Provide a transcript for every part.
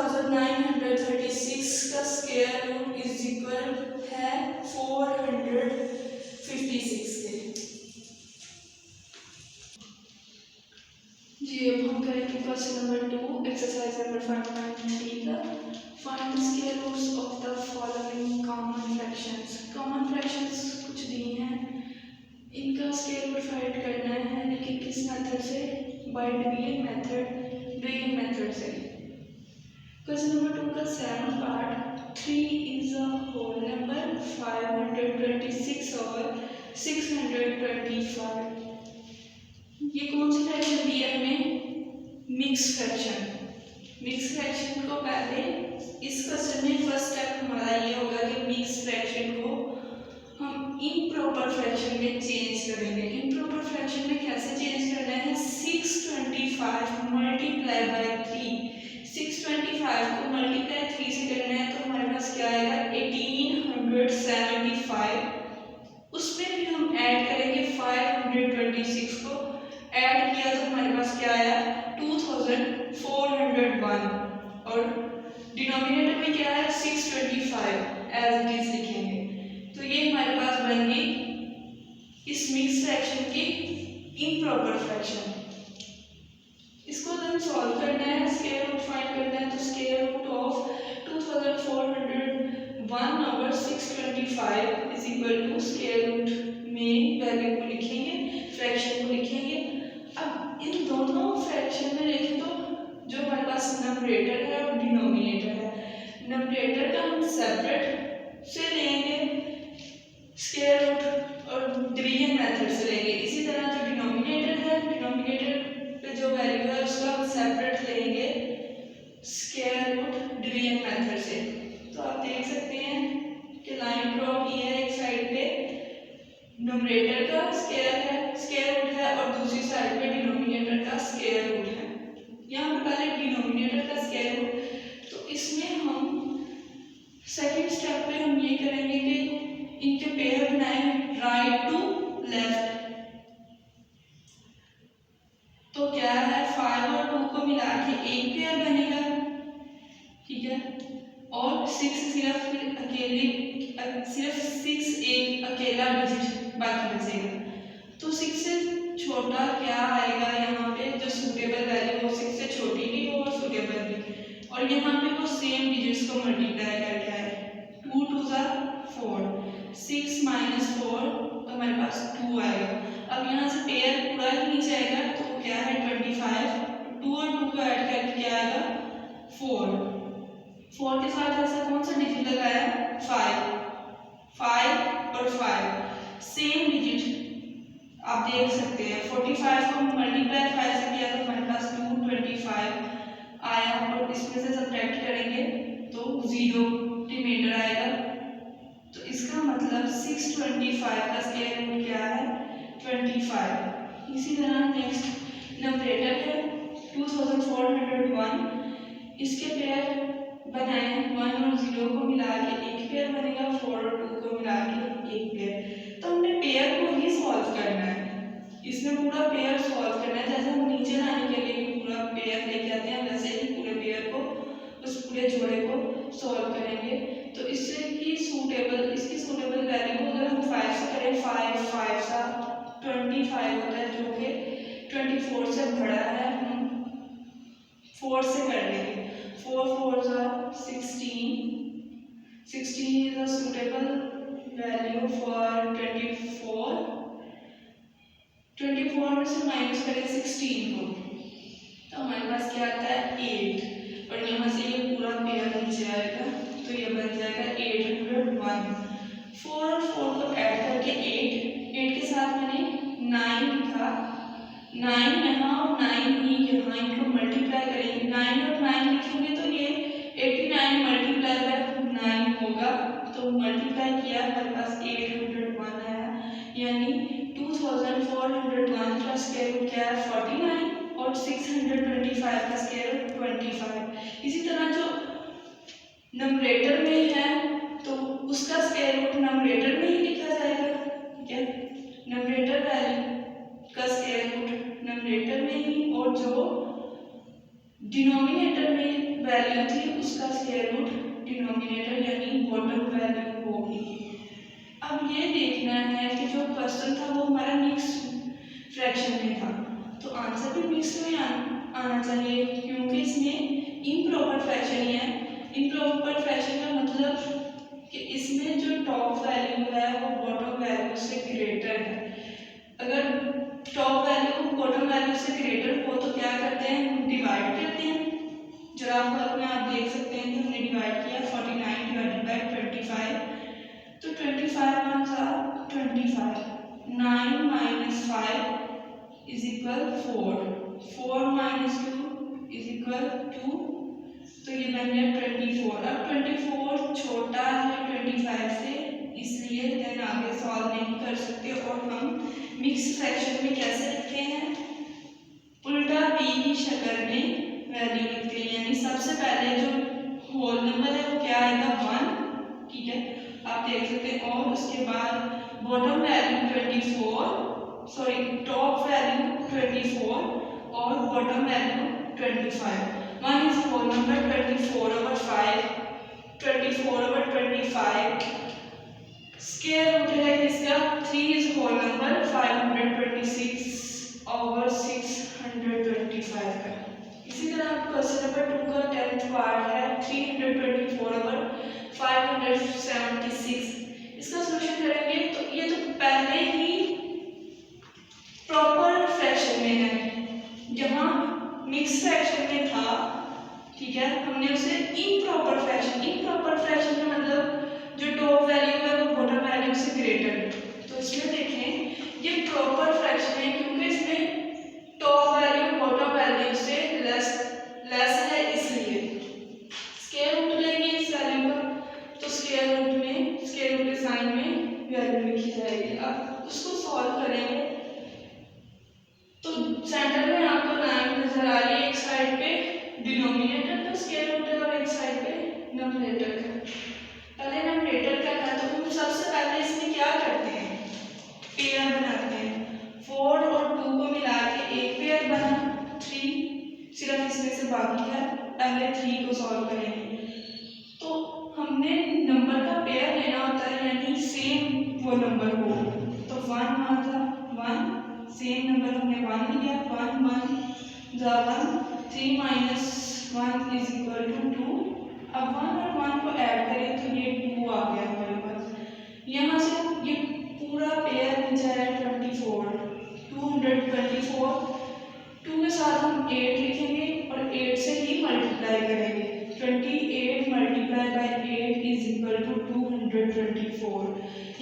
4936 का square root is equal है 456 के। जी अब हम करेंगे क्वेश्चन नंबर 2 एक्सरसाइज नंबर 5.3 का। Find square roots of the following common fractions. Common fractions कुछ दिए हैं, इनका स्क्वायर रूट फाइंड करना है, लेकिन किस मेथड से? बाय डिवीजन मेथड से। क्वेश्चन नंबर 2 का second part, 3 is a whole number, 526 और 625। ये कौन सी फ्रैक्शन दी है हमें? Mix fraction. मिक्स फ्रैक्शन को पहले इस क्वेश्चन में फर्स्ट स्टेप हमारा ये होगा कि मिक्स फ्रैक्शन को हम इम्प्रॉपर फ्रैक्शन में चेंज करेंगे। इम्प्रॉपर फ्रैक्शन में कैसे चेंज करना है? 625 मल्टीप्लाई बाय 3। 625 को मल्टीप्लाई 3 से करना है तो हमारे पास क्या आएगा? 1875। उसमें भी हम ऐड करेंगे 526 को। ऐड किया तो हमारे पास क्या आया? 2401। और डिनोमिनेटर में क्या है? 625 एज इट इज लिखेंगे। तो ये हमारे पास बन गई इस मिक्स फ्रैक्शन की इम्प्रॉपर फ्रैक्शन। इसको हम सॉल्व करना है, स्क्वायर रूट फाइंड करना है। तो square root of 2401 over 625 is equal to square root में वैल्यू को लिखेंगे, फ्रैक्शन को लिखेंगे। अब इन दोनों फ्रैक्शन में देखें तो जो हमारे पास नंबरेटर है और डिनोमिनेटर है, नंबरेटर का हम सेपरेट से लेंगे स्क्वायर रूट और डिवीजन मेथड से लेंगे। इसी तरह जो डिनोमिनेटर है, डिनोमिनेटर पे जो वैल्यू है उसका हम सेपरेट लेंगे स्क्वायर रूट डिवीजन मेथड से। तो आप देख सकते हैं कि लाइन ड्रॉ की है, एक साइड पे नंबरेटर का स्क्वायर रूट है और दूसरी साइड पे डिनोमिनेटर का स्क्वायर रूट है। यहाँ पे पहले डिनोमिनेटर का स्क्वायर रूट, तो इसमें हम सेकंड स्टेप पे हम ये करेंगे कि इनके पेयर बनाए राइट टू लेफ्ट। तो क्या है? 5 और 2 को मिला के एक पेयर बनेगा, ठीक है। और 6 सिर्फ एक अकेला डिजिट बाकी बचेगा। तो 6 से छोटा क्या आएगा यहाँ पे? जो सूटेबल वैल्यू हो 6 से छोटी भी हो और सूटेबल भी। और यहाँ पे वो सेम डिजिट्स को मल्टीप्लाई करके आए। 2 2 4, 6 माइनस 4 तो हमारे पास 2 आएगा। अब यहाँ से पेयर पूरा ही नीचे आएगा तो क्या है? 25। 2 और 2 को ऐड करके क्या आएगा? 4। 4 के साथ ऐसा कौन सा डिजिट लगाया? 5 और 5 सेम डिजिट आप देख सकते हैं। 45 को मल्टीप्लाई 5 से किया तो हमारे पास 225 आया और इसमें से सब्ट्रैक्ट करेंगे तो 0 रिमाइंडर आएगा। तो इसका मतलब 625 का स्क्वायर रूट क्या है? 25। इसी तरह नेक्स्ट नंबरेटर है 2401, इसके पेयर बनाए 1 और 0 को मिला के एक पेयर बनेगा, 4 और 2 को मिला के एक पेयर। तो हमने पेयर को ही सॉल्व करना है, इसमें पूरा पेयर सॉल्व करना है। जैसे हम नीचे लाने के लिए पूरा पेयर लेके आते हैं वैसे ही पूरे पेयर को, उस पूरे जोड़े को सॉल्व करेंगे। तो इससे की इसकी सूटेबल वैल्यू को अगर हम 5 से करें, 5 सा 25 होता है जो कि 24 से बड़ा है। हम 4 से कर लेंगे, 4 4 16 is a suitable value for 24 में से माइनस करें 16 को तो हमारे पास क्या आता है? 8। और यहाँ से ये पूरा पेयर नीचे आएगा तो ये बन जाएगा 801। 4 और 4 को ऐड करके 8 के साथ मैंने 9 लिखा, 9 यहाँ और 9 ही यहाँ, इनको मल्टीप्लाई करेंगे। 9 और 9 लिखेंगे तो ये 89 मल्टीप्लाई बाय 9 होगा। तो मल्टीप्लाई किया हमारे पास 801 आया, यानी 2401 का स्क्वायर रूट क्या है? 49 और 625 का स्क्वायर रूट 25। इसी तरह जो नंबरेटर में है तो उसका स्क्वायर रूट नंबरेटर में ही लिखा जाएगा, ठीक है। नंबरेटर वैल्यू का स्क्वायर रूट नंबरेटर में ही, और जो डिनोमिनेटर न्यूमरेटर में वैल्यू थी उसका स्क्वायर रूट डिनोमिनेटर यानी बॉटम वैल्यू होगी। अब ये देखना है कि जो क्वेश्चन था वो हमारा मिक्स फ्रैक्शन में था, तो आंसर भी मिक्स में आना चाहिए क्योंकि इसमें इम्प्रॉपर फ्रैक्शन ही है। इम्प्रॉपर फ्रैक्शन का मतलब कि इसमें जो टॉप वैल्यू है वो बॉटम वैल्यू से ग्रेटर है। अगर टॉप वैल्यू बॉटम वैल्यू से ग्रेटर हो तो क्या करते हैं, हम डिवाइड करते हैं। ग्राफ में आप देख सकते हैं कि हमने डिवाइड किया 49 डिवाइडेड बाय 25, तो 25 answer 25, 9 minus 5 is equal 4, 4 minus 2 is equal 2, तो ये बन गया 24। अब 24 छोटा है 25 से, इसलिए देन आगे सॉल्व नहीं कर सकते और हम मिक्स फ्रैक्शन में कैसे लिखते हैं, उल्टा b की शक्ल में वैल्यू लिखते हैं। यानी सबसे पहले जो होल नंबर है वो क्या आएगा 1, ठीक है आप देख सकते हैं, और उसके बाद bottom value 24, sorry top value 24 और bottom value 25। 1 is whole number 24/5, 24/25 square root है इसका 3 इज होल नंबर 526/625 का। इसी तरह क्वेश्चन नंबर 2 का 10th पार्ट है 324/576। इसका सॉल्यूशन करेंगे तो ये तो पहले ही प्रॉपर फ्रैक्शन में है, जहां मिक्स फ्रैक्शन में था, ठीक है, हमने उसे इम्प्रॉपर फ्रैक्शन का मतलब जो टॉप वैल्यू है वो बॉटम वैल्यू से ग्रेटर है। तो इसमें देखें ये प्रॉपर फ्रैक्शन है क्योंकि इसमें टॉप वैल्यू बॉटम वैल्यू से लेस है, इसलिए स्क्वायर रूट लेंगे इस वैल्यू का, तो स्क्वायर रूट के साइन में वैल्यू लिखी जाएगी। अब उसको सॉल्व करेंगे तो सेंटर में आपको लाइन नजर आ रही है, एक साइड पे डिनोमिनेटर का स्क्वायर रूट है और एक साइड पे न्यूमरेटर का। पहले न्यूमरेटर का है तो हम सबसे पहले इसमें क्या करते हैं, पेयर बनाते हैं। 4 और 2 को मिला के एक पेयर बना, 3 सिर्फ इसमें से बाकी है, पहले 3 को सॉल्व करेंगे। तो हमने नंबर का पेयर लेना होता है यानी सेम वो नंबर हो, तो 1 आंसर 1, सेम नंबर हमने 1 लिया, 1 1 1, 3 माइनस 1 इज इक्वल टू 2। अब 1 और 1 को ऐड करें तो ये 2 आ गया हमारे पास। यहाँ से ये पूरा पेयर बचा है 24, 224। 2 के साथ हम 8 लिखेंगे और 8 से ही मल्टीप्लाई करेंगे। 28 multiply by 8 is equal to 224,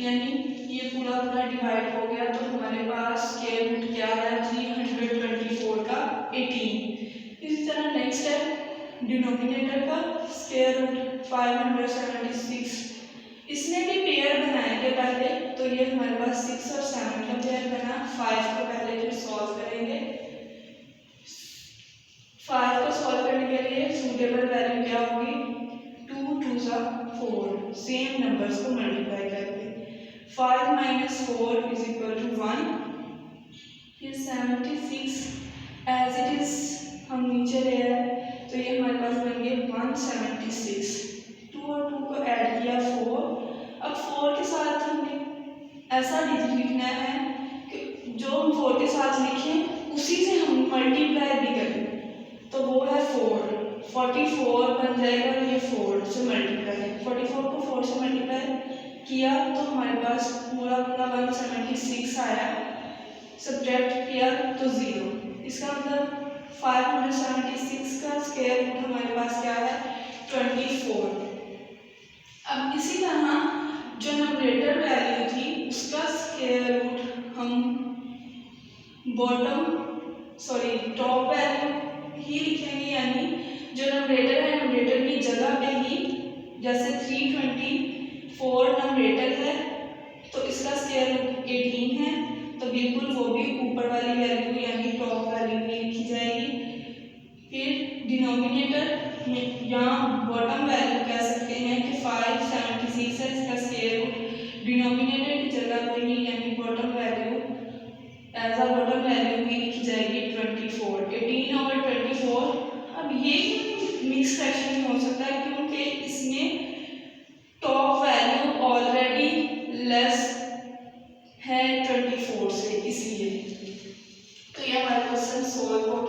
यानी ये पूरा डिवाइड हो गया, तो हमारे पास स्क्वायर रूट क्या है 324 का 18। इसी तरह नेक्स्ट है डिनोमिनेटर का स्क्वायर रूट 576, इसमें भी पेयर बनाएंगे पहले, तो ये हमारे पास 6 और 7 का पेयर बना। 5 को पहले जो सॉल्व करेंगे, 5 को सॉल्व करने के लिए सूटेबल वैल्यू क्या होगी, 2 2 4, सेम नंबर्स को मल्टीप्लाई करके 5 माइनस 4 इज इक्वल टू 1। फिर 76 एज इट इज हम नीचे ले आए, तो ये हमारे पास बन गए 176। 2 और 2 को ऐड किया 4। अब 4 के साथ हमने ऐसा डिजिट लिखना है कि जो हम 4 के साथ लिखें उसी से हम मल्टीप्लाई भी करें, तो वो है 4, 44 बन जाएगा, ये 4 से मल्टीप्लाई, 44 को 4 से मल्टीप्लाई किया तो हमारे पास पूरा 176 आया, सब्ट्रैक्ट किया तो 0। इसका मतलब 576 का स्क्वायर रूट हमारे पास क्या है 24। अब इसी तरह जो न्यूमरेटर वैल्यू थी उसका स्क्वायर रूट हम टॉप वैल्यू ही लिखेंगे, यानी जो न्यूमरेटर है न्यूमरेटर की जगह पे ही, जैसे 324 न्यूमरेटर है तो इसका स्क्वायर रूट 18 है, तो बिल्कुल वो भी ऊपर वाली वैल्यू यानी टॉप वैल्यू में लिखी जाएगी। फिर डिनोमिनेटर में यहाँ बॉटम वैल्यू कह सकते हैं कि 576 है, इसका स्क्वायर रूट डिनोमिनेटर की जगह पे ही यानी bottom value as a bottom value भी लिखी जाएगी 24। 18 और 24। अब ये सकता है क्योंकि इसमें टॉप वैल्यू ऑलरेडी लेस है 24 से, इसलिए। तो ये हमारा क्वेश्चन सॉल्व हो